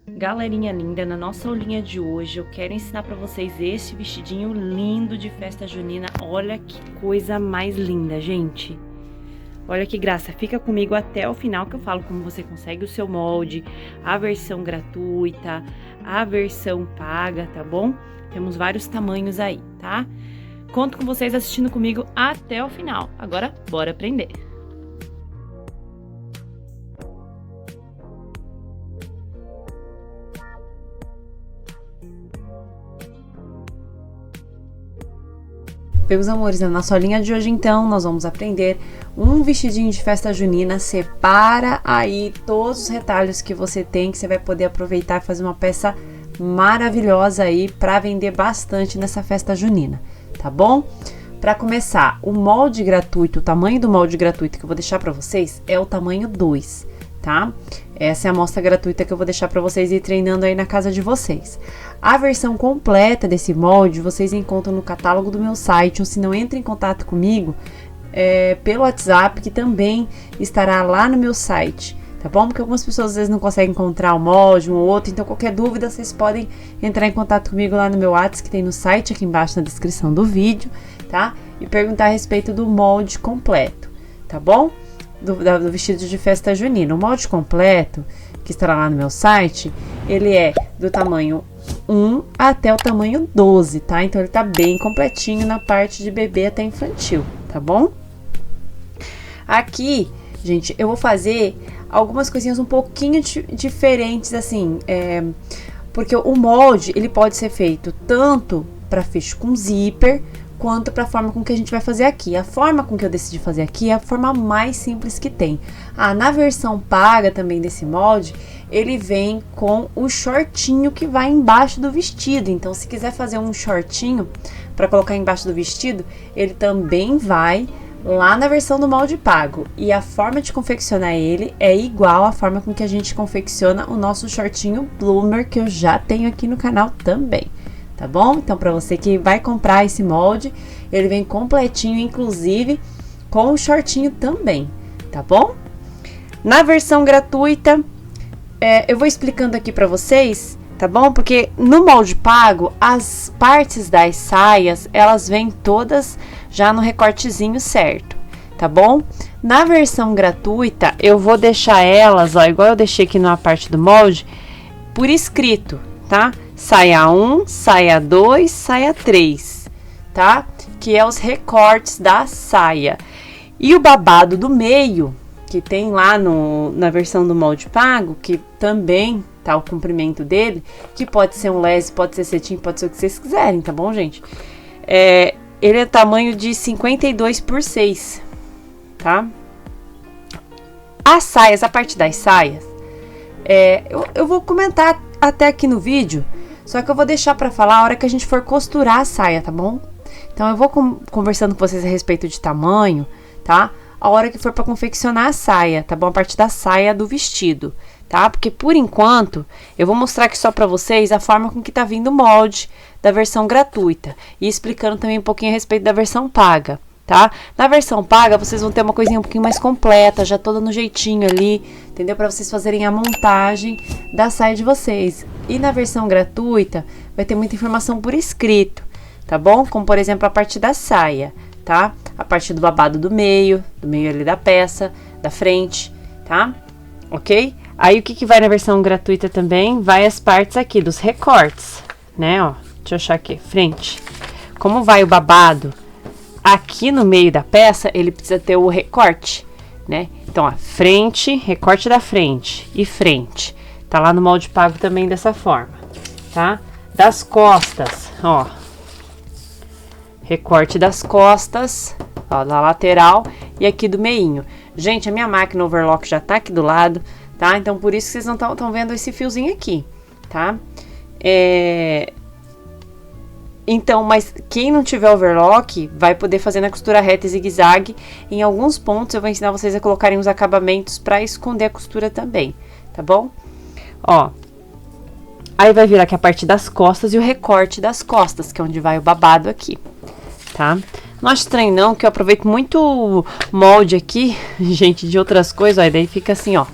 Galerinha linda, na nossa aulinha de hoje eu quero ensinar pra vocês esse vestidinho lindo de festa junina. Olha que coisa mais linda, gente. Olha que graça, fica comigo até o final que eu falo como você consegue o seu molde, a versão gratuita, a versão paga, tá bom? Temos vários tamanhos aí, tá? Conto com vocês assistindo comigo até o final. Agora, bora aprender! Meus amores, na nossa aulinha de hoje, então, nós vamos aprender um vestidinho de festa junina. Separa aí todos os retalhos que você tem, que você vai poder aproveitar e fazer uma peça maravilhosa aí para vender bastante nessa festa junina, tá bom? Para começar, o molde gratuito, o tamanho do molde gratuito que eu vou deixar para vocês é o tamanho 2, tá? Essa é a amostra gratuita que eu vou deixar para vocês ir treinando aí na casa de vocês. A versão completa desse molde vocês encontram no catálogo do meu site, ou se não, entre em contato comigo pelo WhatsApp, que também estará lá no meu site, tá bom? Porque algumas pessoas às vezes não conseguem encontrar o molde, um ou outro, então qualquer dúvida vocês podem entrar em contato comigo lá no meu WhatsApp, que tem no site aqui embaixo na descrição do vídeo, tá? E perguntar a respeito do molde completo, tá bom? Do vestido de festa junina. O molde completo, que estará lá no meu site, ele é do tamanho 1 até o tamanho 12, tá? Então ele tá bem completinho na parte de bebê até infantil, tá bom? Aqui, gente, eu vou fazer algumas coisinhas um pouquinho diferentes, assim, porque o molde, ele pode ser feito tanto para fecho com zíper, quanto para a forma com que a gente vai fazer aqui. A forma com que eu decidi fazer aqui é a forma mais simples que tem. Na versão paga também desse molde, ele vem com o shortinho que vai embaixo do vestido. Então, se quiser fazer um shortinho para colocar embaixo do vestido, ele também vai lá na versão do molde pago. E a forma de confeccionar ele é igual à forma com que a gente confecciona o nosso shortinho bloomer, que eu já tenho aqui no canal também. Tá bom? Então, para você que vai comprar esse molde, ele vem completinho, inclusive com o shortinho também, tá bom? Na versão gratuita, eu vou explicando aqui para vocês, tá bom? Porque no molde pago, as partes das saias, elas vêm todas já no recortezinho certo, tá bom? Na versão gratuita, eu vou deixar elas, ó, igual eu deixei aqui na parte do molde, por escrito, tá? Saia 1, saia 2, saia 3, tá? Que é os recortes da saia. E o babado do meio, que tem lá na versão do molde pago, que também tá o comprimento dele, que pode ser um lese, pode ser cetim, pode ser o que vocês quiserem, tá bom, gente? Ele é tamanho de 52 por 6, tá? As saias, a parte das saias, eu vou comentar até aqui no vídeo, só que eu vou deixar pra falar a hora que a gente for costurar a saia, tá bom? Então, eu vou conversando com vocês a respeito de tamanho, tá? A hora que for pra confeccionar a saia, tá bom? A parte da saia do vestido, tá? Porque, por enquanto, eu vou mostrar aqui só pra vocês a forma com que tá vindo o molde da versão gratuita. E explicando também um pouquinho a respeito da versão paga, tá? Na versão paga, vocês vão ter uma coisinha um pouquinho mais completa, já toda no jeitinho ali, entendeu? Pra vocês fazerem a montagem da saia de vocês. E na versão gratuita, vai ter muita informação por escrito, tá bom? Como, por exemplo, a parte da saia, tá? A parte do babado do meio ali da peça, da frente, tá? Ok? Aí, o que vai na versão gratuita também? Vai as partes aqui dos recortes, né? Ó, deixa eu achar aqui, frente. Como vai o babado aqui no meio da peça, ele precisa ter o recorte, né? Então, ó, frente, recorte da frente e frente. Tá lá no molde pago também dessa forma, tá? Das costas, ó. Recorte das costas, ó, da lateral e aqui do meinho. Gente, a minha máquina overlock já tá aqui do lado, tá? Então, por isso que vocês não estão vendo esse fiozinho aqui, tá? Então, mas quem não tiver overlock vai poder fazer na costura reta e zigue-zague. Em alguns pontos eu vou ensinar vocês a colocarem os acabamentos para esconder a costura também, tá bom? Ó, aí vai vir aqui a parte das costas e o recorte das costas, que é onde vai o babado aqui, tá? Não acho estranho não, que eu aproveito muito molde aqui, gente, de outras coisas, ó, e daí fica assim, ó,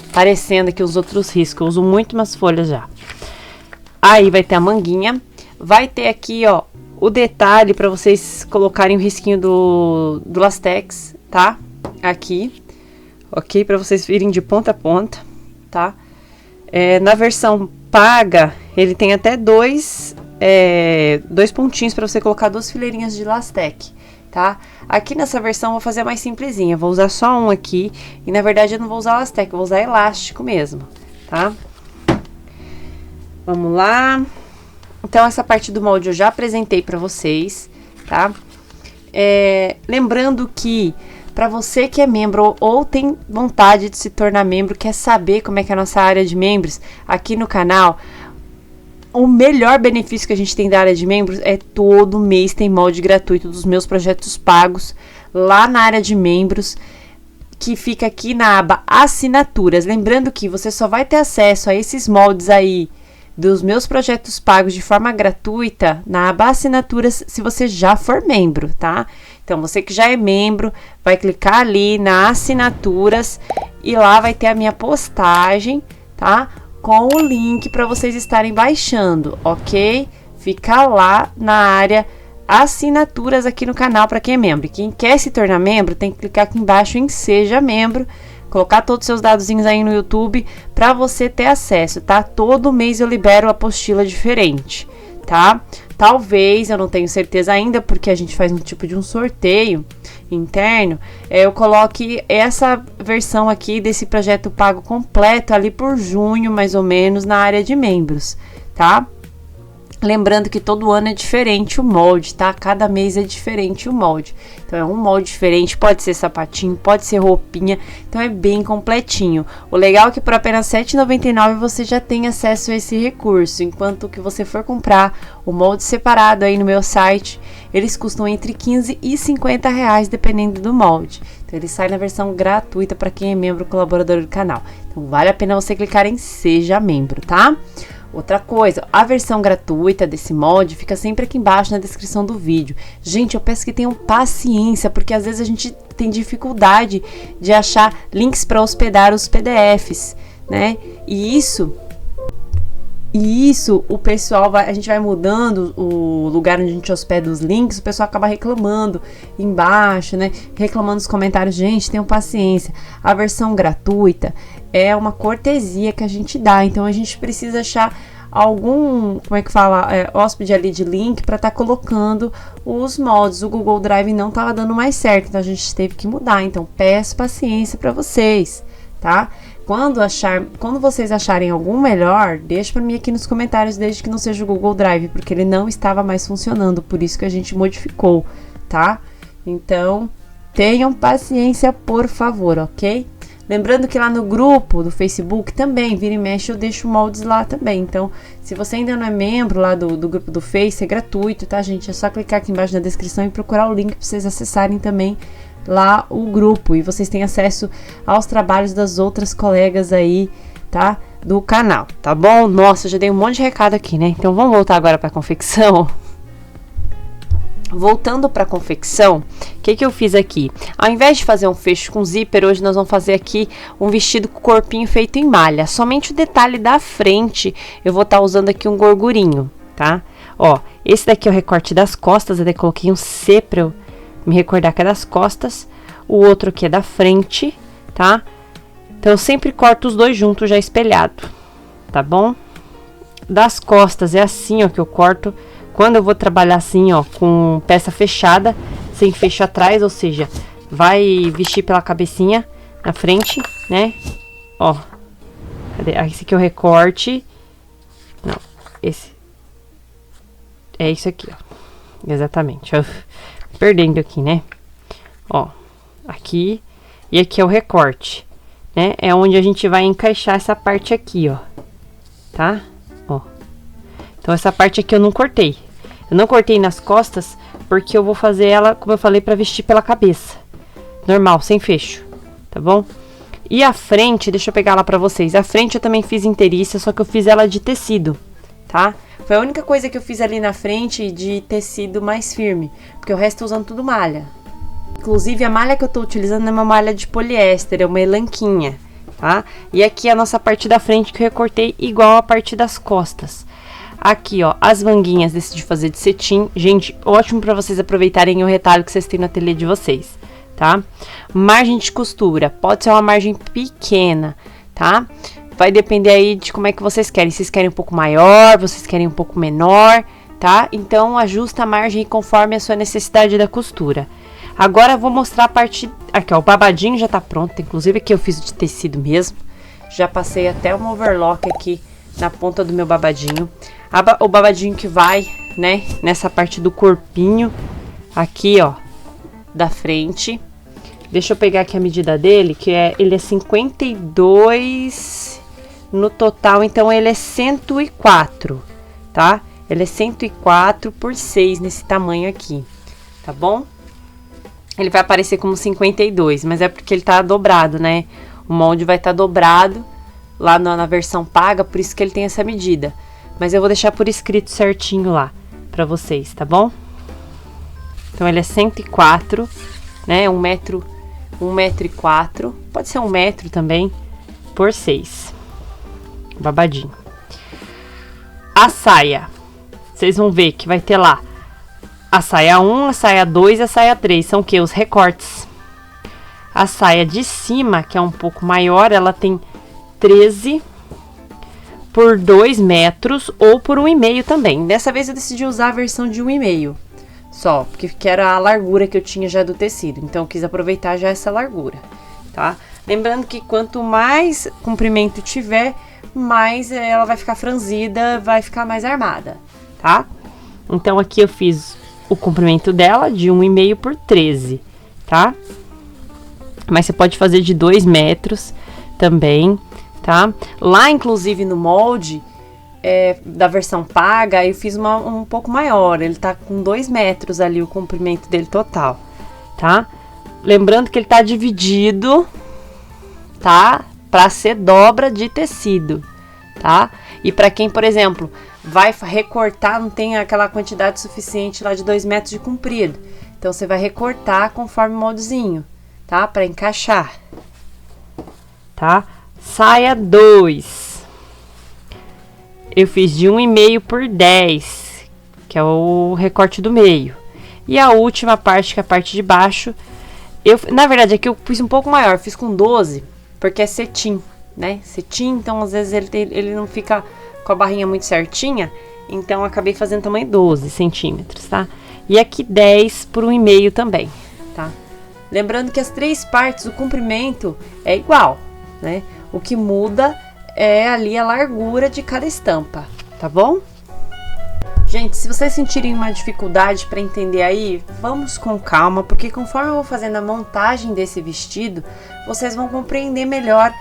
aparecendo aqui os outros riscos. Eu uso muito umas folhas já. Aí vai ter a manguinha. Vai ter aqui, ó, o detalhe para vocês colocarem o risquinho do Lastex, tá? Aqui, ok? Para vocês virem de ponta a ponta, tá? Na versão paga, ele tem até dois pontinhos para você colocar 2 fileirinhas de Lastex, tá? Aqui nessa versão eu vou fazer mais simplesinha, vou usar só um aqui. E na verdade eu não vou usar Lastex, eu vou usar elástico mesmo, tá? Vamos lá. Então, essa parte do molde eu já apresentei pra vocês, tá? Lembrando que, pra você que é membro ou tem vontade de se tornar membro, quer saber como é que é a nossa área de membros, aqui no canal, o melhor benefício que a gente tem da área de membros é todo mês tem molde gratuito dos meus projetos pagos, lá na área de membros, que fica aqui na aba Assinaturas. Lembrando que você só vai ter acesso a esses moldes aí, dos meus projetos pagos de forma gratuita na aba Assinaturas se você já for membro, tá? Então, você que já é membro, vai clicar ali na Assinaturas e lá vai ter a minha postagem, tá? Com o link para vocês estarem baixando, ok? Fica lá na área Assinaturas aqui no canal para quem é membro. E quem quer se tornar membro, tem que clicar aqui embaixo em Seja Membro, colocar todos os seus dadozinhos aí no YouTube para você ter acesso, tá? Todo mês eu libero a apostila diferente, tá? Talvez, eu não tenho certeza ainda, porque a gente faz um tipo de um sorteio interno, eu coloque essa versão aqui desse projeto pago completo ali por junho, mais ou menos, na área de membros, tá? Lembrando que todo ano é diferente o molde, tá? Cada mês é diferente o molde. Então, é um molde diferente, pode ser sapatinho, pode ser roupinha. Então, é bem completinho. O legal é que por apenas R$ 7,99 você já tem acesso a esse recurso. Enquanto que você for comprar o molde separado aí no meu site, eles custam entre R$15 e R$50, dependendo do molde. Então, ele sai na versão gratuita para quem é membro colaborador do canal. Então, vale a pena você clicar em Seja Membro, tá? Outra coisa, a versão gratuita desse molde fica sempre aqui embaixo na descrição do vídeo. Gente, eu peço que tenham paciência, porque às vezes a gente tem dificuldade de achar links para hospedar os PDFs, né? E isso o pessoal a gente vai mudando o lugar onde a gente hospeda os links, o pessoal acaba reclamando embaixo, né? Reclamando nos comentários. Gente, tenham paciência. A versão gratuita é uma cortesia que a gente dá, então a gente precisa achar algum, como é que fala, hóspede ali de link para estar colocando os moldes. O Google Drive não estava dando mais certo, então a gente teve que mudar. Então peço paciência para vocês, tá? Quando vocês acharem algum melhor, deixa para mim aqui nos comentários, desde que não seja o Google Drive, porque ele não estava mais funcionando, por isso que a gente modificou, tá? Então, tenham paciência, por favor, ok? Lembrando que lá no grupo do Facebook também, vira e mexe, eu deixo moldes lá também. Então, se você ainda não é membro lá do grupo do Face, é gratuito, tá, gente? É só clicar aqui embaixo na descrição e procurar o link para vocês acessarem também lá o grupo. E vocês têm acesso aos trabalhos das outras colegas aí, tá? Do canal, tá bom? Nossa, eu já dei um monte de recado aqui, né? Então, vamos voltar agora para a confecção. Voltando para a confecção, o que eu fiz aqui? Ao invés de fazer um fecho com zíper, hoje nós vamos fazer aqui um vestido com corpinho feito em malha. Somente o detalhe da frente, eu vou estar usando aqui um gorgurinho, tá? Ó, esse daqui é o recorte das costas, eu até coloquei um C para eu me recordar que é das costas. O outro aqui é da frente, tá? Então, eu sempre corto os dois juntos já espelhado, tá bom? Das costas é assim, ó, que eu corto. Quando eu vou trabalhar assim, ó, com peça fechada, sem fecho atrás, ou seja, vai vestir pela cabecinha na frente, né? Ó, cadê? Esse aqui é o recorte. Não, esse. É isso aqui, ó. Exatamente. Eu perdendo aqui, né? Ó, aqui. E aqui é o recorte, né? É onde a gente vai encaixar essa parte aqui, ó. Tá? Ó. Então, essa parte aqui eu não cortei. Eu não cortei nas costas, porque eu vou fazer ela, como eu falei, para vestir pela cabeça. Normal, sem fecho, tá bom? E a frente, deixa eu pegar lá pra vocês. A frente eu também fiz inteiriça, só que eu fiz ela de tecido, tá? Foi a única coisa que eu fiz ali na frente de tecido mais firme, porque o resto eu tô usando tudo malha. Inclusive, a malha que eu tô utilizando é uma malha de poliéster, é uma elanquinha, tá? E aqui a nossa parte da frente que eu recortei igual a parte das costas. Aqui, ó, as manguinhas decidi fazer de cetim. Gente, ótimo pra vocês aproveitarem o retalho que vocês têm no ateliê de vocês, tá? Margem de costura, pode ser uma margem pequena, tá? Vai depender aí de como é que vocês querem. Vocês querem um pouco maior, vocês querem um pouco menor, tá? Então, ajusta a margem conforme a sua necessidade da costura. Agora, eu vou mostrar a parte... Aqui, ó, o babadinho já tá pronto. Inclusive, aqui eu fiz de tecido mesmo. Já passei até um overlock aqui na ponta do meu babadinho. O babadinho que vai, né, nessa parte do corpinho. Aqui, ó, da frente. Deixa eu pegar aqui a medida dele, que ele é 52 no total, então ele é 104, tá? Ele é 104 por 6 nesse tamanho aqui, tá bom? Ele vai aparecer como 52, mas é porque ele tá dobrado, né? O molde vai estar dobrado lá na versão paga, por isso que ele tem essa medida. Mas eu vou deixar por escrito certinho lá pra vocês, tá bom? Então ele é 104, né? 1 metro e 4, pode ser 1 metro também, por 6. Babadinho. A saia, vocês vão ver que vai ter lá a saia 1, a saia 2 e a saia 3, são o que? Os recortes. A saia de cima, que é um pouco maior, ela tem 13 por 2 metros ou por 1,5 também. Dessa vez eu decidi usar a versão de 1,5 só, porque era a largura que eu tinha já do tecido, então eu quis aproveitar já essa largura, tá? Lembrando que quanto mais comprimento tiver, mais ela vai ficar franzida, vai ficar mais armada, tá? Então aqui eu fiz o comprimento dela de 1,5 por 13, tá? Mas você pode fazer de 2 metros também, tá? Lá, inclusive, no molde da versão paga, eu fiz um pouco maior. Ele tá com 2 metros ali, o comprimento dele total, tá? Lembrando que ele tá dividido, tá? Pra ser dobra de tecido, tá? E pra quem, por exemplo, vai recortar, não tem aquela quantidade suficiente lá de 2 metros de comprido. Então, você vai recortar conforme o moldezinho, tá? Pra encaixar, tá? Saia 2. Eu fiz de 1,5 por 10, que é o recorte do meio. E a última parte, que é a parte de baixo, na verdade aqui eu fiz um pouco maior, fiz com 12, porque é cetim, né? Cetim, então às vezes ele não fica com a barrinha muito certinha, então eu acabei fazendo tamanho 12 centímetros, tá? E aqui 10 por 1,5 também, tá? Lembrando que as 3 partes, o comprimento é igual, né? O que muda é ali a largura de cada estampa, tá bom? Gente, se vocês sentirem uma dificuldade para entender aí, vamos com calma, porque conforme eu vou fazendo a montagem desse vestido, vocês vão compreender melhor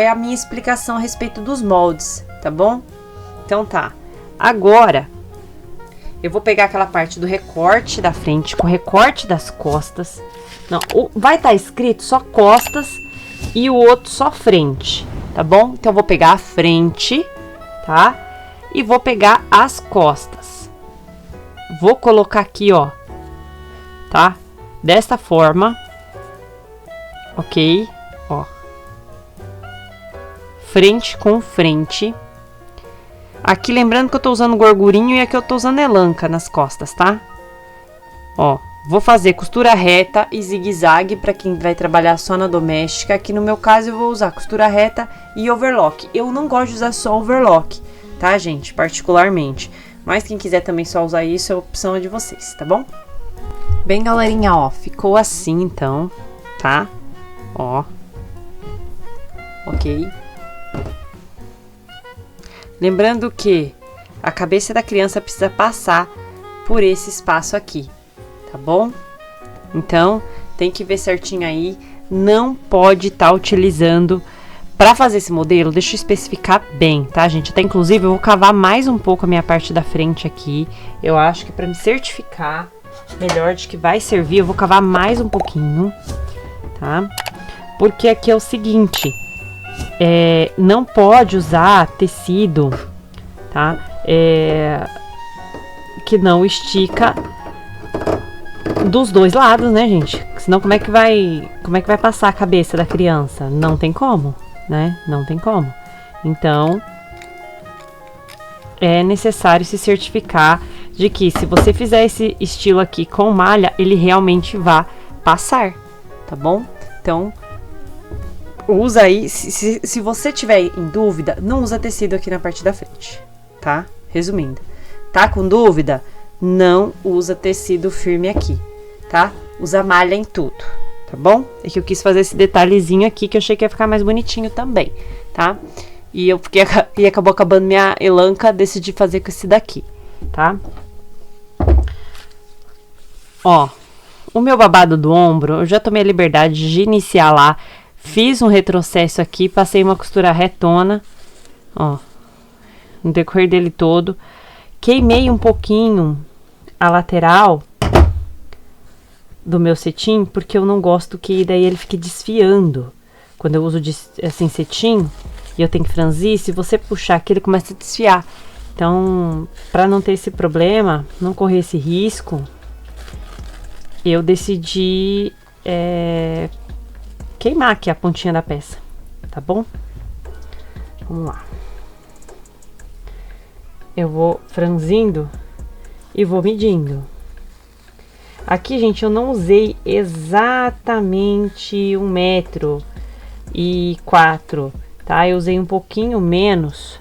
a minha explicação a respeito dos moldes, tá bom? Então tá, agora eu vou pegar aquela parte do recorte da frente com o recorte das costas. Não, vai estar escrito só costas e o outro só frente, tá bom? Então eu vou pegar a frente, tá? E vou pegar as costas. Vou colocar aqui, ó, tá? Desta forma, ok? Ó, frente com frente. Aqui lembrando que eu tô usando gorgurinho e aqui eu tô usando elanca nas costas, tá? Ó, vou fazer costura reta e zigue-zague para quem vai trabalhar só na doméstica. Aqui no meu caso eu vou usar costura reta e overlock. Eu não gosto de usar só overlock, tá, gente? Particularmente. Mas quem quiser também só usar isso, a opção é de vocês, tá bom? Bem, galerinha, ó, ficou assim então, tá? Ó. Ok. Lembrando que a cabeça da criança precisa passar por esse espaço aqui, tá bom? Então, tem que ver certinho aí. Não pode estar utilizando... Para fazer esse modelo, deixa eu especificar bem, tá, gente? Até inclusive eu vou cavar mais um pouco a minha parte da frente aqui. Eu acho que para me certificar melhor de que vai servir, eu vou cavar mais um pouquinho, tá? Porque aqui é o seguinte, não pode usar tecido, tá? Que não estica dos dois lados, né, gente? Senão como é que vai passar a cabeça da criança? Não tem como. né? Não tem como. Então, é necessário se certificar de que se você fizer esse estilo aqui com malha, ele realmente vai passar, tá bom? Então, usa aí, se você tiver em dúvida, não usa tecido aqui na parte da frente, tá? Resumindo, tá com dúvida? Não usa tecido firme aqui, tá? Usa malha em tudo, tá bom? É que eu quis fazer esse detalhezinho aqui, que eu achei que ia ficar mais bonitinho também, tá? E acabou acabando minha elanca, decidi fazer com esse daqui, tá? Ó, o meu babado do ombro, eu já tomei a liberdade de iniciar lá, fiz um retrocesso aqui, passei uma costura retona, ó, no decorrer dele todo, queimei um pouquinho a lateral do meu cetim, porque eu não gosto que daí ele fique desfiando. Quando eu uso assim cetim e eu tenho que franzir, se você puxar aqui ele começa a desfiar. Então, para não ter esse problema, não correr esse risco, eu decidi queimar aqui a pontinha da peça, tá bom? Vamos lá. Eu vou franzindo e vou medindo. Aqui, gente, eu não usei exatamente 1,4 m, tá? Eu usei um pouquinho menos,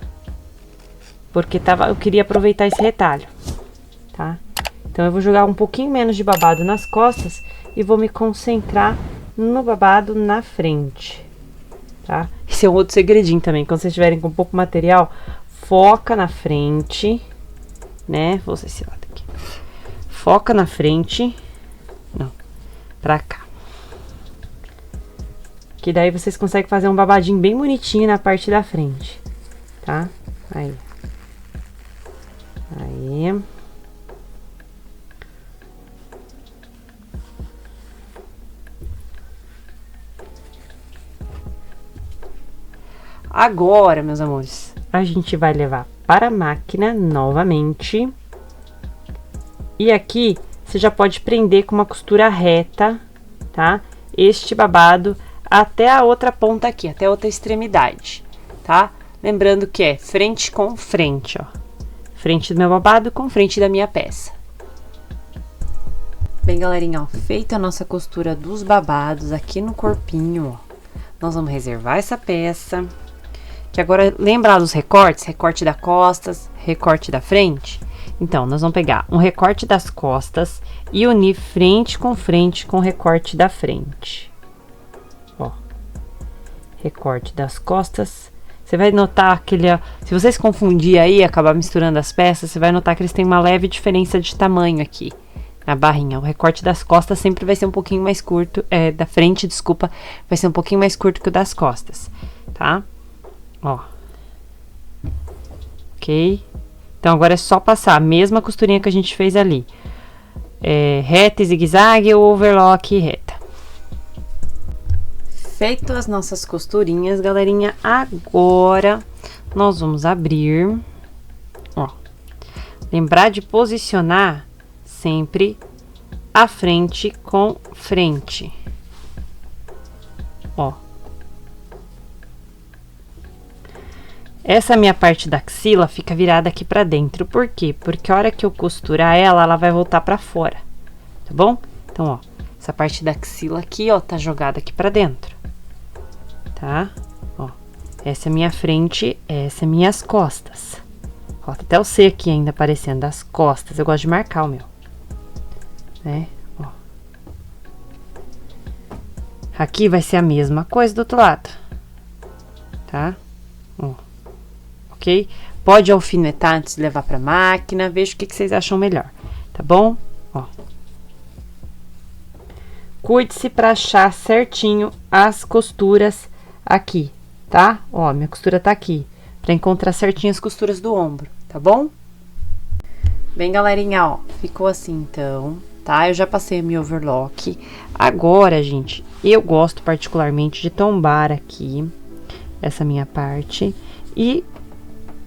porque eu queria aproveitar esse retalho, tá? Então, eu vou jogar um pouquinho menos de babado nas costas e vou me concentrar no babado na frente, tá? Esse é um outro segredinho também. Quando vocês estiverem com pouco material, foca na frente, né? Vou usar esse lado aqui. Foca na frente, não, pra cá. Que daí vocês conseguem fazer um babadinho bem bonitinho na parte da frente, tá? Aí. Aí. Agora, meus amores, a gente vai levar para a máquina novamente. E aqui, você já pode prender com uma costura reta, tá? Este babado até a outra ponta aqui, até a outra extremidade, tá? Lembrando que é frente com frente, ó. Frente do meu babado com frente da minha peça. Bem, galerinha, ó, feita a nossa costura dos babados aqui no corpinho, ó. Nós vamos reservar essa peça. Que agora, lembra dos recortes? Recorte das costas, recorte da frente? Então, nós vamos pegar um recorte das costas e unir frente com recorte da frente. Ó. Recorte das costas. Você vai notar aquele... Se vocês confundir aí e acabar misturando as peças, você vai notar que eles têm uma leve diferença de tamanho aqui na barrinha. O recorte das costas sempre vai ser um pouquinho mais curto, da frente, desculpa, vai ser um pouquinho mais curto que o das costas, tá? Ó. Ok? Então, agora é só passar a mesma costurinha que a gente fez ali. Reta e zigue-zague ou overlock e reta. Feito as nossas costurinhas, galerinha, agora nós vamos abrir. Ó. Lembrar de posicionar sempre a frente com frente. Ó. Essa minha parte da axila fica virada aqui pra dentro. Por quê? Porque a hora que eu costurar ela vai voltar pra fora, tá bom? Então, ó, essa parte da axila aqui, ó, tá jogada aqui pra dentro, tá? Ó, essa é minha frente, essa é minhas costas. Ó, tá até o C aqui ainda aparecendo, das costas. Eu gosto de marcar o meu, né? Ó. Aqui vai ser a mesma coisa do outro lado, tá? Ó. Ok? Pode alfinetar antes de levar pra máquina, veja o que vocês acham melhor, tá bom? Ó. Cuide-se pra achar certinho as costuras aqui, tá? Ó, minha costura tá aqui, pra encontrar certinho as costuras do ombro, tá bom? Bem, galerinha, ó, ficou assim então, tá? Eu já passei a minha overlock. Agora, gente, eu gosto particularmente de tombar aqui essa minha parte e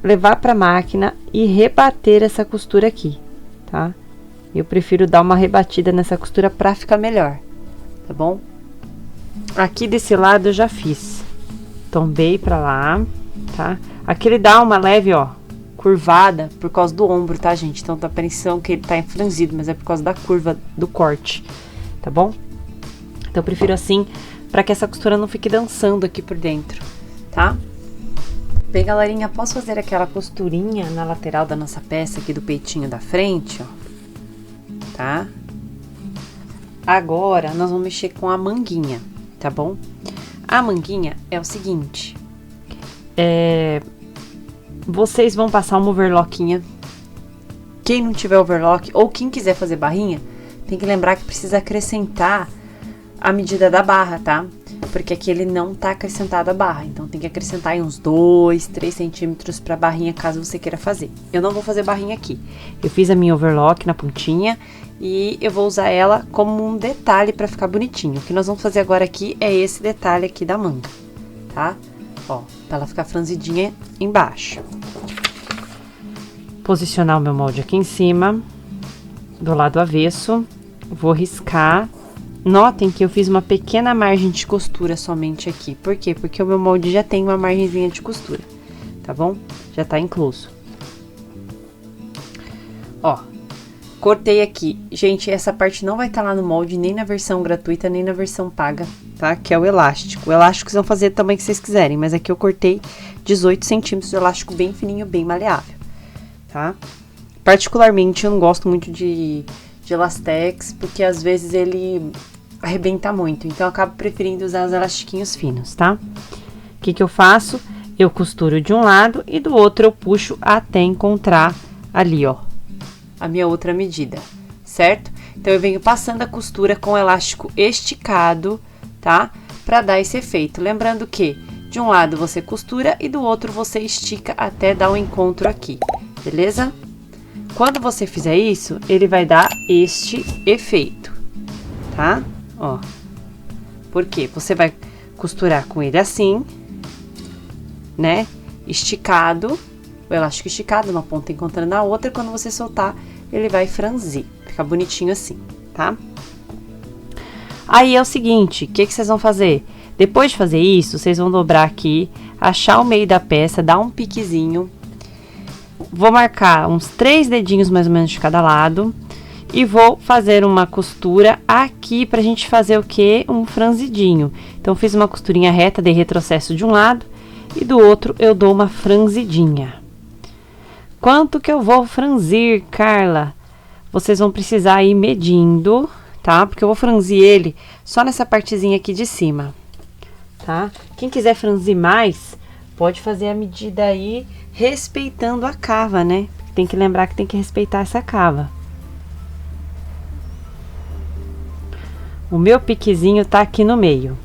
levar pra máquina e rebater essa costura aqui, tá? Eu prefiro dar uma rebatida nessa costura pra ficar melhor, tá bom? Aqui desse lado eu já fiz, Tombei pra lá, tá? Aqui ele dá uma leve, ó, curvada por causa do ombro, tá, gente? Então tá a impressão que ele tá franzido, mas é por causa da curva do corte, tá bom? Então eu prefiro assim, pra que essa costura não fique dançando aqui por dentro, tá? Bem, galerinha, posso fazer aquela costurinha na lateral da nossa peça aqui do peitinho da frente, ó, tá? Agora, nós vamos mexer com a manguinha, tá bom? A manguinha é o seguinte, vocês vão passar uma overlockinha. Quem não tiver overlock, ou quem quiser fazer barrinha, tem que lembrar que precisa acrescentar a medida da barra, tá? Porque aqui ele não tá acrescentado a barra, então tem que acrescentar aí uns 2, 3 centímetros pra barrinha, caso você queira fazer. Eu não vou fazer barrinha aqui. Eu fiz a minha overlock na pontinha e eu vou usar ela como um detalhe pra ficar bonitinho. O que nós vamos fazer agora aqui é esse detalhe aqui da manga, tá? Ó, pra ela ficar franzidinha embaixo. Posicionar o meu molde aqui em cima, do lado avesso, vou riscar. Notem que eu fiz uma pequena margem de costura somente aqui. Por quê? Porque o meu molde já tem uma margenzinha de costura, tá bom? Já tá incluso. Ó, cortei aqui. Gente, essa parte não vai estar lá no molde, nem na versão gratuita, nem na versão paga, tá? Que é o elástico. O elástico vocês vão fazer também que vocês quiserem, mas aqui eu cortei 18 centímetros de elástico bem fininho, bem maleável, tá? Particularmente, eu não gosto muito de elastex, porque às vezes ele arrebenta muito, então eu acabo preferindo usar os elastiquinhos finos, tá? O que que eu faço? Eu costuro de um lado e do outro eu puxo até encontrar ali, ó, a minha outra medida, certo? Então eu venho passando a costura com o elástico esticado, tá? Pra dar esse efeito. Lembrando que de um lado você costura e do outro você estica até dar um encontro aqui, beleza? Quando você fizer isso, ele vai dar este efeito, tá? Ó, porque você vai costurar com ele assim, né? Esticado, o elástico esticado, uma ponta encontrando a outra, e quando você soltar, ele vai franzir, fica bonitinho assim, tá? Aí é o seguinte, o que que vocês vão fazer? Depois de fazer isso, vocês vão dobrar aqui, achar o meio da peça, dar um piquezinho. Vou marcar uns 3 dedinhos mais ou menos de cada lado e vou fazer uma costura aqui pra gente fazer o quê? Um franzidinho. Então, fiz uma costurinha reta, dei retrocesso de um lado e do outro eu dou uma franzidinha. Quanto que eu vou franzir, Carla? Vocês vão precisar ir medindo, tá? Porque eu vou franzir ele só nessa partezinha aqui de cima, tá? Quem quiser franzir mais, pode fazer a medida aí, respeitando a cava, né? Tem que lembrar que tem que respeitar essa cava. O meu piquezinho tá aqui no meio.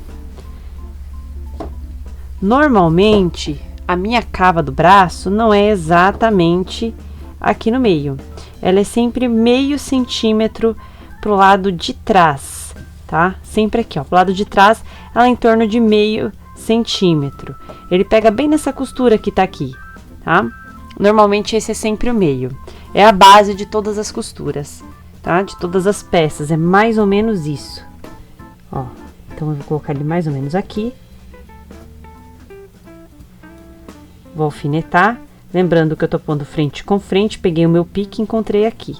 Normalmente, a minha cava do braço não é exatamente aqui no meio. Ela é sempre meio centímetro pro lado de trás, tá? Sempre aqui, ó, pro lado de trás, ela é em torno de meio centímetro. Ele pega bem nessa costura que tá aqui, tá? Normalmente esse é sempre o meio. É a base de todas as costuras, tá? De todas as peças, é mais ou menos isso. Ó, então eu vou colocar ele mais ou menos aqui. Vou alfinetar, lembrando que eu tô pondo frente com frente, peguei o meu pique e encontrei aqui.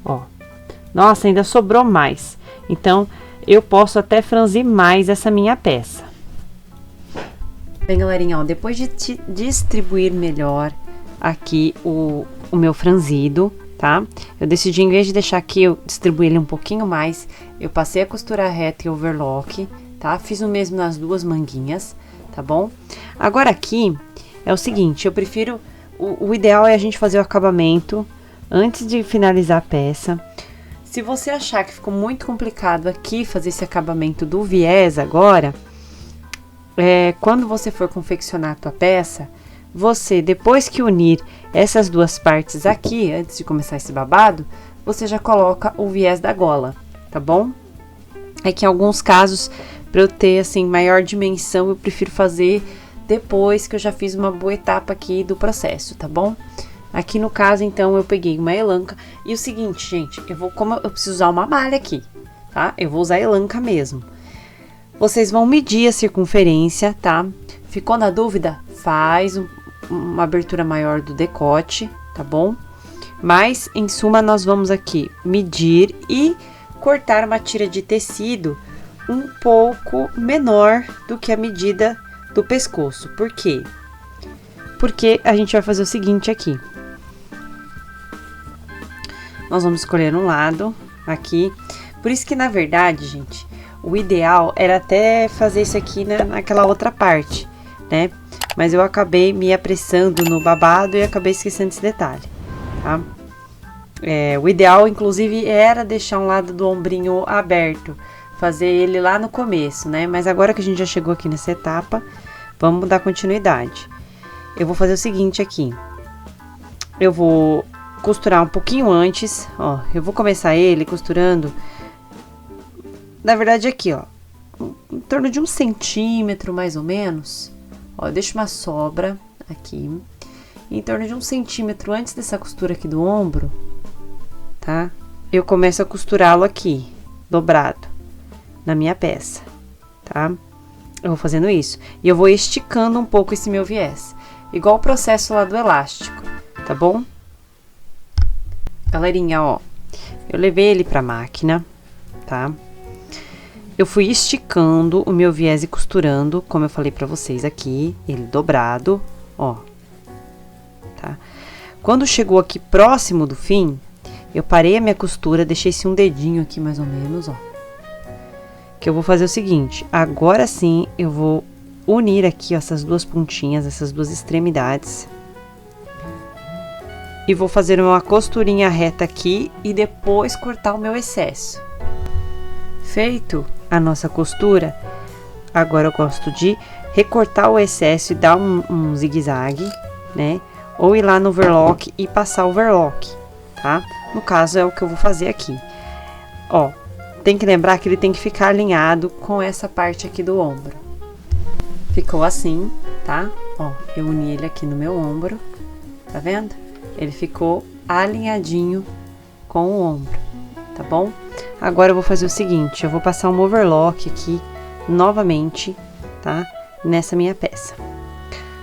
Ó, nossa, ainda sobrou mais. Então, eu posso até franzir mais essa minha peça. Bem, galerinha, ó, depois de distribuir melhor aqui o meu franzido, tá? Eu decidi, em vez de deixar aqui, eu distribuí ele um pouquinho mais. Eu passei a costura reta e overlock, tá? Fiz o mesmo nas duas manguinhas, tá bom? Agora aqui é o seguinte, eu prefiro... O ideal é a gente fazer o acabamento antes de finalizar a peça. Se você achar que ficou muito complicado aqui fazer esse acabamento do viés agora, quando você for confeccionar a tua peça, você, depois que unir essas duas partes aqui, antes de começar esse babado, você já coloca o viés da gola, tá bom? É que em alguns casos, para eu ter, assim, maior dimensão, eu prefiro fazer depois que eu já fiz uma boa etapa aqui do processo, tá bom? Aqui no caso, então, eu peguei uma elanca. E o seguinte, gente, como eu preciso usar uma malha aqui, tá? Eu vou usar elanca mesmo. Vocês vão medir a circunferência, tá? Ficou na dúvida? Faz uma abertura maior do decote, tá bom? Mas, em suma, nós vamos aqui medir e cortar uma tira de tecido um pouco menor do que a medida do pescoço. Por quê? Porque a gente vai fazer o seguinte aqui. Nós vamos escolher um lado aqui. Por isso que, na verdade, gente, o ideal era até fazer isso aqui naquela outra parte, né? Mas eu acabei me apressando no babado e acabei esquecendo esse detalhe, tá? O ideal, inclusive, era deixar um lado do ombrinho aberto, fazer ele lá no começo, né? Mas agora que a gente já chegou aqui nessa etapa, vamos dar continuidade. Eu vou fazer o seguinte aqui. Eu vou costurar um pouquinho antes, ó. Eu vou começar ele costurando, na verdade aqui, ó, em torno de 1 centímetro, mais ou menos. Ó, eu deixo uma sobra aqui, em torno de 1 centímetro antes dessa costura aqui do ombro, tá? Eu começo a costurá-lo aqui, dobrado, na minha peça, tá? Eu vou fazendo isso. E eu vou esticando um pouco esse meu viés, igual o processo lá do elástico, tá bom? Galerinha, ó, eu levei ele pra máquina, tá? Eu fui esticando o meu viés e costurando, como eu falei pra vocês aqui, ele dobrado, ó, tá? Quando chegou aqui próximo do fim, eu parei a minha costura, deixei esse um dedinho aqui mais ou menos, ó. Que eu vou fazer o seguinte, agora sim eu vou unir aqui, ó, essas duas pontinhas, essas duas extremidades. E vou fazer uma costurinha reta aqui e depois cortar o meu excesso. Feito a nossa costura, agora eu gosto de recortar o excesso e dar um zigue-zague, né? Ou ir lá no overlock e passar o overlock, tá? No caso, é o que eu vou fazer aqui. Ó, tem que lembrar que ele tem que ficar alinhado com essa parte aqui do ombro. Ficou assim, tá? Ó, eu uni ele aqui no meu ombro, tá vendo? Ele ficou alinhadinho com o ombro, tá bom? Agora eu vou fazer o seguinte, eu vou passar um overlock aqui, novamente, tá? Nessa minha peça.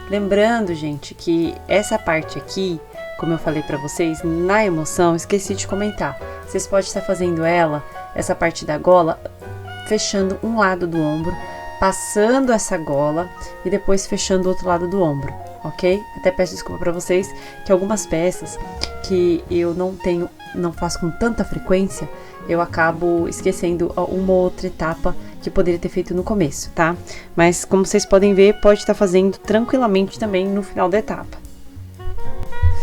Lembrando, gente, que essa parte aqui, como eu falei pra vocês, na emoção, esqueci de comentar. Vocês podem estar fazendo essa parte da gola, fechando um lado do ombro, passando essa gola e depois fechando o outro lado do ombro, ok? Até peço desculpa pra vocês que algumas peças que eu não faço com tanta frequência, eu acabo esquecendo uma ou outra etapa que poderia ter feito no começo, tá? Mas como vocês podem ver, pode estar fazendo tranquilamente também no final da etapa.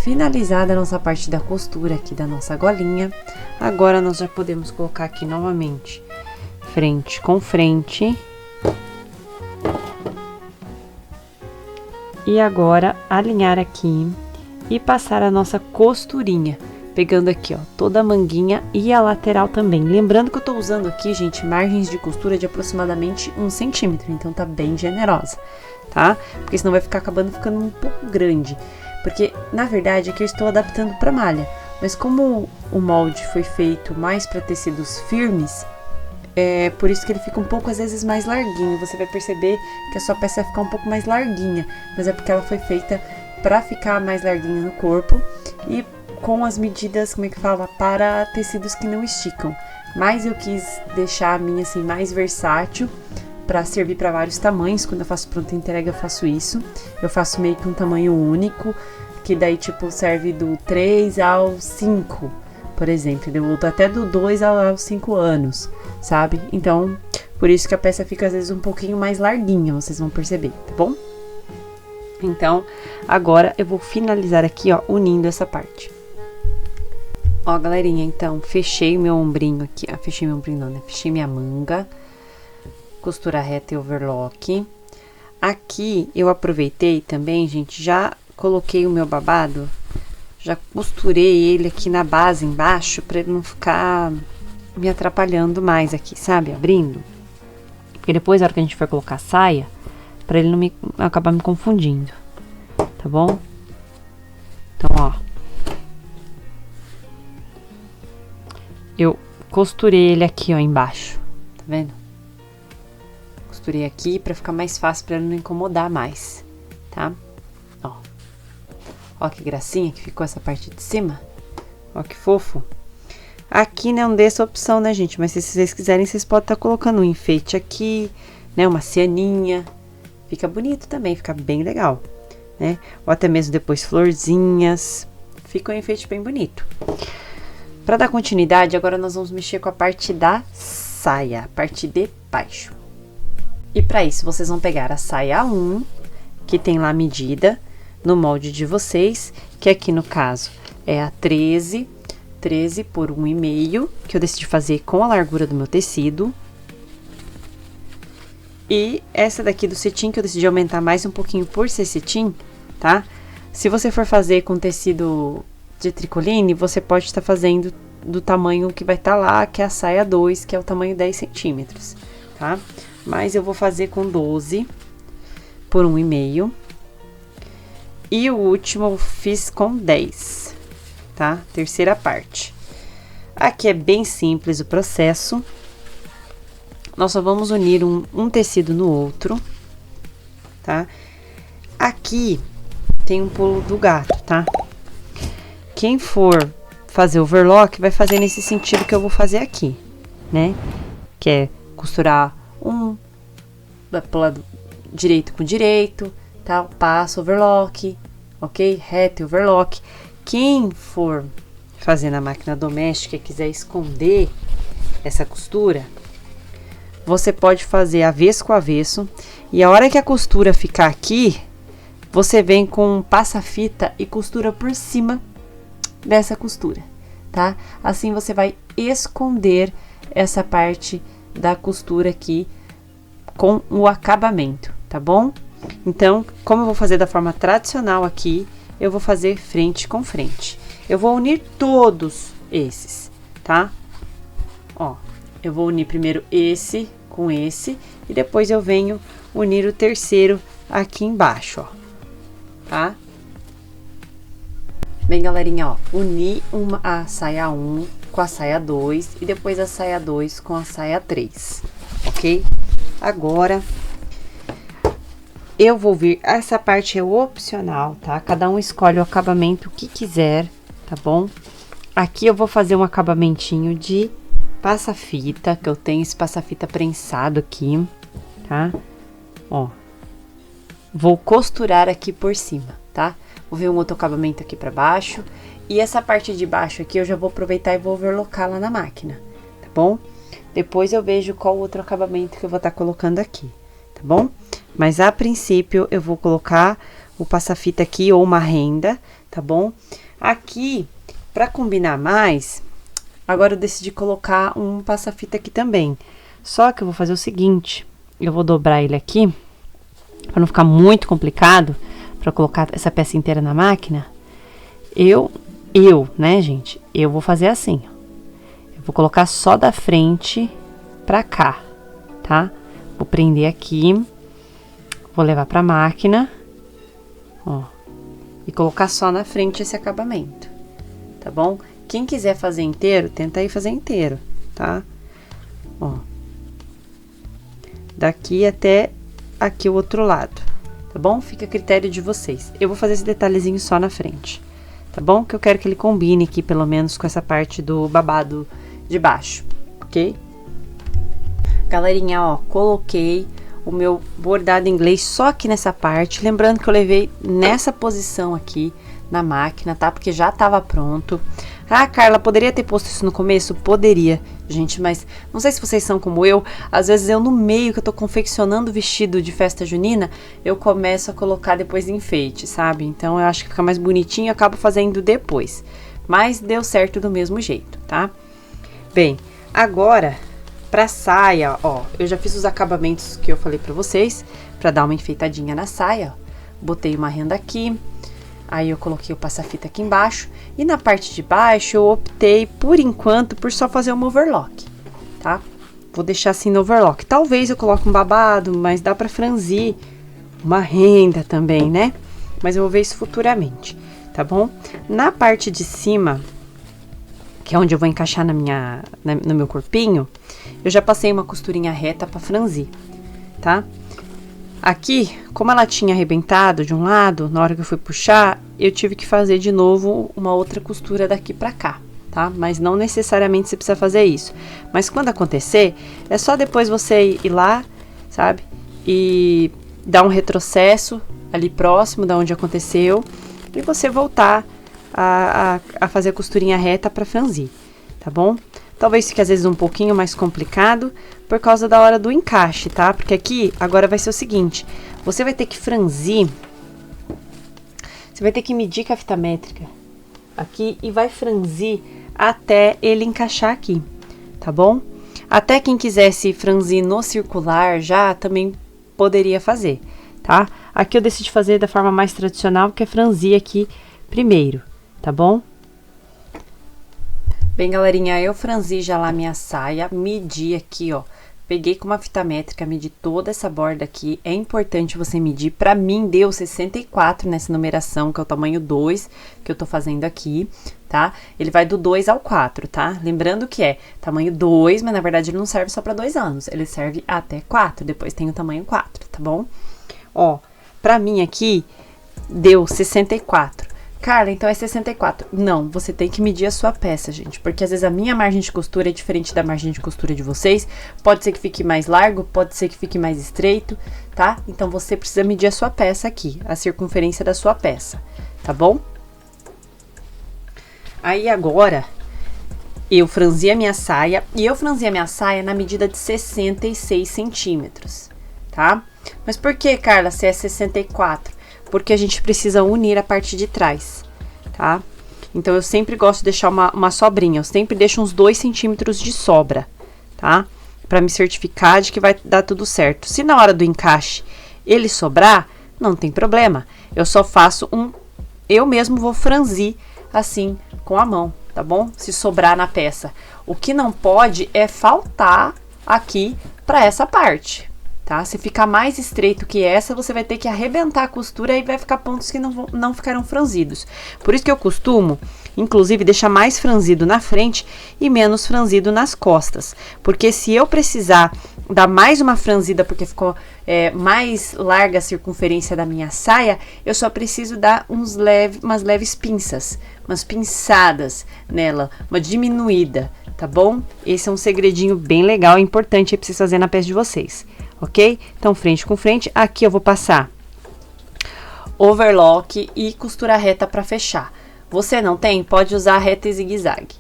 Finalizada a nossa parte da costura aqui da nossa golinha, agora nós já podemos colocar aqui novamente frente com frente. E agora alinhar aqui e passar a nossa costurinha, pegando aqui, ó, toda a manguinha e a lateral também. Lembrando que eu tô usando aqui, gente, margens de costura de aproximadamente 1 centímetro, então tá bem generosa, tá? Porque senão vai ficando um pouco grande. Porque, na verdade, aqui eu estou adaptando para malha, mas como o molde foi feito mais para tecidos firmes, é por isso que ele fica um pouco, às vezes, mais larguinho. Você vai perceber que a sua peça vai ficar um pouco mais larguinha, mas é porque ela foi feita para ficar mais larguinha no corpo e com as medidas, como é que fala, para tecidos que não esticam. Mas eu quis deixar a minha, assim, mais versátil, para servir para vários tamanhos. Quando eu faço pronta entrega, eu faço isso. Eu faço meio que um tamanho único, que daí, tipo, serve do 3 ao 5, por exemplo. Eu volto até do 2 aos 5 anos, sabe? Então, por isso que a peça fica, às vezes, um pouquinho mais larguinha, vocês vão perceber, tá bom? Então, agora eu vou finalizar aqui, ó, unindo essa parte. Ó, galerinha, então, fechei meu ombrinho aqui. Fechei meu ombrinho não, né? Fechei minha manga. Costura reta e overlock. Aqui eu aproveitei também, gente, já coloquei o meu babado, já costurei ele aqui na base embaixo, pra ele não ficar me atrapalhando mais aqui, sabe? Abrindo. Porque depois, na hora que a gente for colocar a saia, pra ele não acabar me confundindo, tá bom? Então, ó, eu costurei ele aqui, ó, embaixo, tá vendo? costurei aqui pra ficar mais fácil, pra não incomodar mais, tá? Ó. Ó que gracinha que ficou essa parte de cima. Ó que fofo. Aqui não dê essa opção, né, gente? Mas se vocês quiserem, vocês podem estar colocando um enfeite aqui, né? Uma cianinha. Fica bonito também, fica bem legal, né? Ou até mesmo depois florzinhas. Fica um enfeite bem bonito. Para dar continuidade, agora nós vamos mexer com a parte da saia, a parte de baixo. E para isso, vocês vão pegar a saia 1, que tem lá a medida no molde de vocês, que aqui no caso é a 13 por 1,5, que eu decidi fazer com a largura do meu tecido. E essa daqui do cetim, que eu decidi aumentar mais um pouquinho por ser cetim, tá? Se você for fazer com tecido de tricoline, você pode estar fazendo do tamanho que vai estar lá, que é a saia 2, que é o tamanho 10 centímetros, tá? Mas eu vou fazer com 12 por 1,5. E o último eu fiz com 10, tá? Terceira parte. Aqui é bem simples o processo. Nós só vamos unir um tecido no outro, tá? Aqui tem um pulo do gato, tá? Quem for fazer overlock vai fazer nesse sentido que eu vou fazer aqui, né? Que é costurar pro lado direito com direito, tá? Passo overlock, ok? Reto e overlock. Quem for fazer na máquina doméstica e quiser esconder essa costura, você pode fazer avesso com avesso, e a hora que a costura ficar aqui, você vem com passa-fita e costura por cima dessa costura, tá? Assim você vai esconder essa parte da costura aqui com o acabamento, tá bom? Então, como eu vou fazer da forma tradicional aqui, eu vou fazer frente com frente. Eu vou unir todos esses, tá? Ó, eu vou unir primeiro esse com esse e depois eu venho unir o terceiro aqui embaixo, ó, tá? Bem, galerinha, ó, uni a saia 1 com a saia 2 e depois a saia 2 com a saia 3, ok? Agora, eu vou vir, essa parte é opcional, tá? Cada um escolhe o acabamento que quiser, tá bom? Aqui eu vou fazer um acabamentinho de passa-fita, que eu tenho esse passa-fita prensado aqui, tá? Ó, vou costurar aqui por cima, tá? Vou ver um outro acabamento aqui pra baixo. E essa parte de baixo aqui eu já vou aproveitar e vou overlocar lá na máquina, tá bom? Depois eu vejo qual outro acabamento que eu vou estar colocando aqui, tá bom? Mas a princípio eu vou colocar o passa-fita aqui ou uma renda, tá bom? Aqui, pra combinar mais, agora eu decidi colocar um passa-fita aqui também. Só que eu vou fazer o seguinte, eu vou dobrar ele aqui, pra não ficar muito complicado, pra colocar essa peça inteira na máquina. Né, gente? Eu vou fazer assim, ó. Eu vou colocar só da frente pra cá, tá? Vou prender aqui, vou levar pra máquina, ó, e colocar só na frente esse acabamento, tá bom? Quem quiser fazer inteiro, tenta aí fazer inteiro, tá? Ó, daqui até aqui o outro lado, tá bom? Fica a critério de vocês. Eu vou fazer esse detalhezinho só na frente, tá bom? Que eu quero que ele combine aqui, pelo menos, com essa parte do babado de baixo, ok? Galerinha, ó, coloquei o meu bordado em inglês só aqui nessa parte. Lembrando que eu levei nessa posição aqui na máquina, tá? Porque já tava pronto. Ah, Carla, poderia ter posto isso no começo? Poderia, gente, mas não sei se vocês são como eu. Às vezes eu no meio que eu tô confeccionando o vestido de festa junina, eu começo a colocar depois enfeite, sabe? Então eu acho que fica mais bonitinho e acabo fazendo depois. Mas deu certo do mesmo jeito, tá? Bem, agora pra saia, ó, eu já fiz os acabamentos que eu falei pra vocês, pra dar uma enfeitadinha na saia, ó. Botei uma renda aqui, aí eu coloquei o passa-fita aqui embaixo, e na parte de baixo eu optei, por enquanto, por só fazer uma overlock, tá? Vou deixar assim no overlock. Talvez eu coloque um babado, mas dá pra franzir uma renda também, né? Mas eu vou ver isso futuramente, tá bom? Na parte de cima, que é onde eu vou encaixar no meu corpinho, eu já passei uma costurinha reta pra franzir, tá? Aqui, como ela tinha arrebentado de um lado, na hora que eu fui puxar, eu tive que fazer de novo uma outra costura daqui pra cá, tá? Mas não necessariamente você precisa fazer isso. Mas quando acontecer, é só depois você ir lá, sabe? E dar um retrocesso ali próximo da onde aconteceu e você voltar a fazer a costurinha reta pra franzir, tá bom? Talvez fique às vezes um pouquinho mais complicado por causa da hora do encaixe, tá? Porque aqui agora vai ser o seguinte, você vai ter que franzir, você vai ter que medir com a fita métrica aqui e vai franzir até ele encaixar aqui, tá bom? Até quem quisesse franzir no circular já também poderia fazer, tá? Aqui eu decidi fazer da forma mais tradicional, que é franzir aqui primeiro, tá bom? Bem, galerinha, eu franzi já lá minha saia, medi aqui, ó. Peguei com uma fita métrica, medi toda essa borda aqui. É importante você medir. Pra mim, deu 64 nessa numeração, que é o tamanho 2 que eu tô fazendo aqui, tá? Ele vai do 2 ao 4, tá? Lembrando que é tamanho 2, mas na verdade ele não serve só pra 2 anos. Ele serve até 4, depois tem o tamanho 4, tá bom? Ó, pra mim aqui, deu 64. Carla, então é 64. Não, você tem que medir a sua peça, gente. Porque às vezes a minha margem de costura é diferente da margem de costura de vocês. Pode ser que fique mais largo, pode ser que fique mais estreito, tá? Então você precisa medir a sua peça aqui, a circunferência da sua peça, tá bom? Aí agora, eu franzi a minha saia. E eu franzi a minha saia na medida de 66 centímetros, tá? Mas por que, Carla, se é 64? Porque a gente precisa unir a parte de trás, tá? Então, eu sempre gosto de deixar uma sobrinha. Eu sempre deixo uns 2 centímetros de sobra, tá? Pra me certificar de que vai dar tudo certo. Se na hora do encaixe ele sobrar, não tem problema. Eu só faço eu mesmo vou franzir assim, com a mão, tá bom? Se sobrar na peça. O que não pode é faltar aqui pra essa parte, tá? Se ficar mais estreito que essa, você vai ter que arrebentar a costura e vai ficar pontos que não ficarão franzidos. Por isso que eu costumo, inclusive, deixar mais franzido na frente e menos franzido nas costas. Porque se eu precisar dar mais uma franzida, porque ficou mais larga a circunferência da minha saia, eu só preciso dar umas leves pinças, umas pinçadas nela, uma diminuída, tá bom? Esse é um segredinho bem legal e importante pra vocês fazerem na peça de vocês. Ok? Então, frente com frente. Aqui eu vou passar overlock e costura reta pra fechar. Você não tem? Pode usar reta e zigue-zague.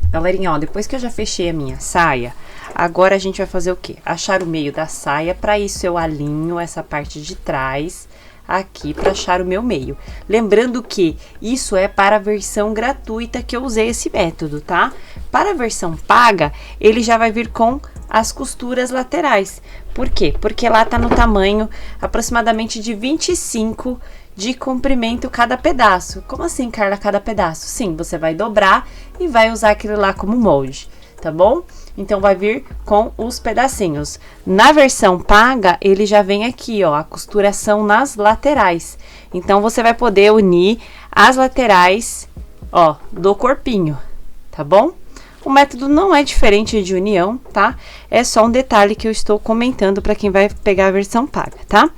Galerinha, ó, depois que eu já fechei a minha saia, agora a gente vai fazer o quê? Achar o meio da saia. Pra isso, eu alinho essa parte de trás aqui pra achar o meu meio. Lembrando que isso é para a versão gratuita que eu usei esse método, tá? Para a versão paga, ele já vai vir com as costuras laterais. Por quê? Porque lá tá no tamanho aproximadamente de 25 de comprimento cada pedaço. Como assim, Carla, cada pedaço? Sim, você vai dobrar e vai usar aquele lá como molde, tá bom? Então, vai vir com os pedacinhos. Na versão paga, ele já vem aqui, ó, a costuração nas laterais. Então, você vai poder unir as laterais, ó, do corpinho, tá bom? O método não é diferente de união, tá? É só um detalhe que eu estou comentando para quem vai pegar a versão paga, tá?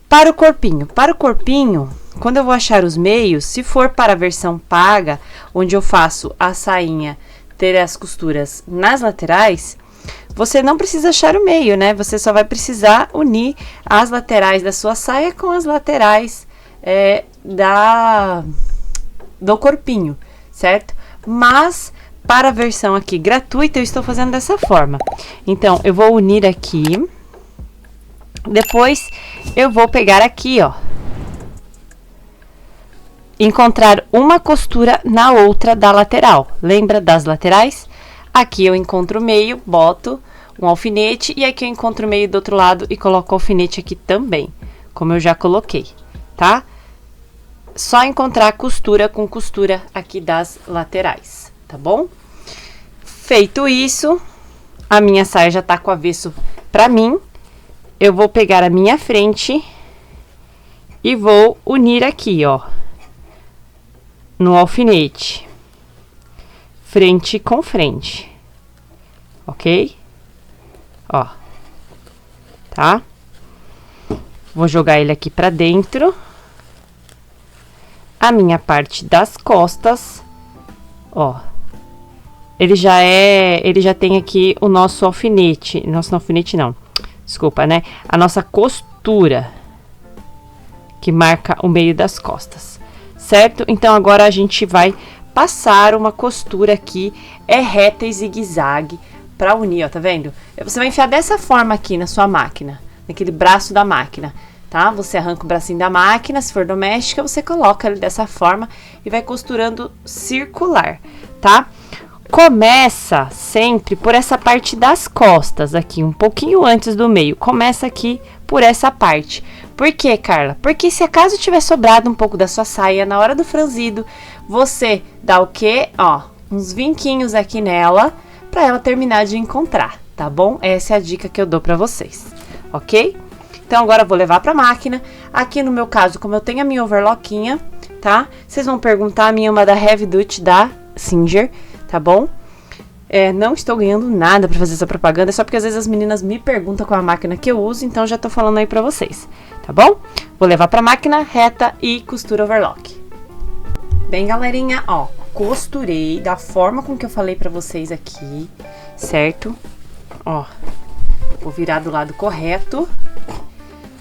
Para o corpinho, quando eu vou achar os meios, se for para a versão paga, onde eu faço a sainha ter as costuras nas laterais, você não precisa achar o meio, né? Você só vai precisar unir as laterais da sua saia com as laterais do corpinho, certo? Mas para a versão aqui gratuita, eu estou fazendo dessa forma. Então, eu vou unir aqui. Depois, eu vou pegar aqui, ó. Encontrar uma costura na outra da lateral. Lembra das laterais? Aqui eu encontro o meio, boto um alfinete. E aqui eu encontro o meio do outro lado e coloco o alfinete aqui também. Como eu já coloquei, tá? Só encontrar costura com costura aqui das laterais, tá bom? Feito isso, a minha saia já tá com o avesso pra mim. Eu vou pegar a minha frente e vou unir aqui, ó, no alfinete, frente com frente, ok? Ó, tá? Vou jogar ele aqui pra dentro. A minha parte das costas, ó. Ele já tem aqui o nosso alfinete. Nosso alfinete não. Desculpa, né? A nossa costura, que marca o meio das costas, certo? Então, agora a gente vai passar uma costura aqui, reta e zigue-zague, pra unir, ó, tá vendo? Você vai enfiar dessa forma aqui na sua máquina, naquele braço da máquina, tá? Você arranca o bracinho da máquina, se for doméstica, você coloca ele dessa forma e vai costurando circular, tá? Começa sempre por essa parte das costas aqui, um pouquinho antes do meio. Começa aqui por essa parte. Por quê, Carla? Porque se acaso tiver sobrado um pouco da sua saia na hora do franzido, você dá o quê? Ó, uns vinquinhos aqui nela pra ela terminar de encontrar, tá bom? Essa é a dica que eu dou pra vocês, ok? Então agora eu vou levar pra máquina. Aqui no meu caso, como eu tenho a minha overlockinha, tá? Vocês vão perguntar, a minha é uma da Heavy Duty da Singer, tá bom? Não estou ganhando nada pra fazer essa propaganda, é só porque às vezes as meninas me perguntam qual a máquina que eu uso, então já tô falando aí pra vocês, tá bom? Vou levar pra máquina, reta e costura overlock. Bem, galerinha, ó, costurei da forma com que eu falei pra vocês aqui, certo? Ó, vou virar do lado correto.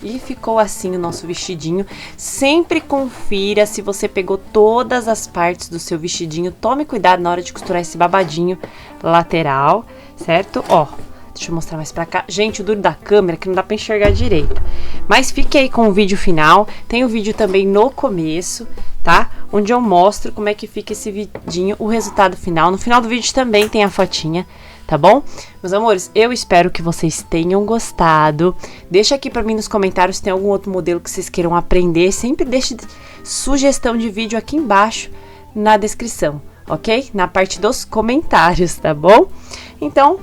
E ficou assim o nosso vestidinho. Sempre confira se você pegou todas as partes do seu vestidinho. Tome cuidado na hora de costurar esse babadinho lateral, certo? Ó, deixa eu mostrar mais pra cá. Gente, o duro da câmera que não dá pra enxergar direito. Mas fique aí com o vídeo final. Tem o vídeo também no começo, tá? Onde eu mostro como é que fica esse vidinho, o resultado final. No final do vídeo também tem a fotinha, tá bom? Meus amores, eu espero que vocês tenham gostado. Deixa aqui pra mim nos comentários se tem algum outro modelo que vocês queiram aprender. Sempre deixe sugestão de vídeo aqui embaixo na descrição, ok? Na parte dos comentários, tá bom? Então,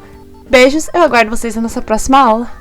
beijos, eu aguardo vocês na nossa próxima aula.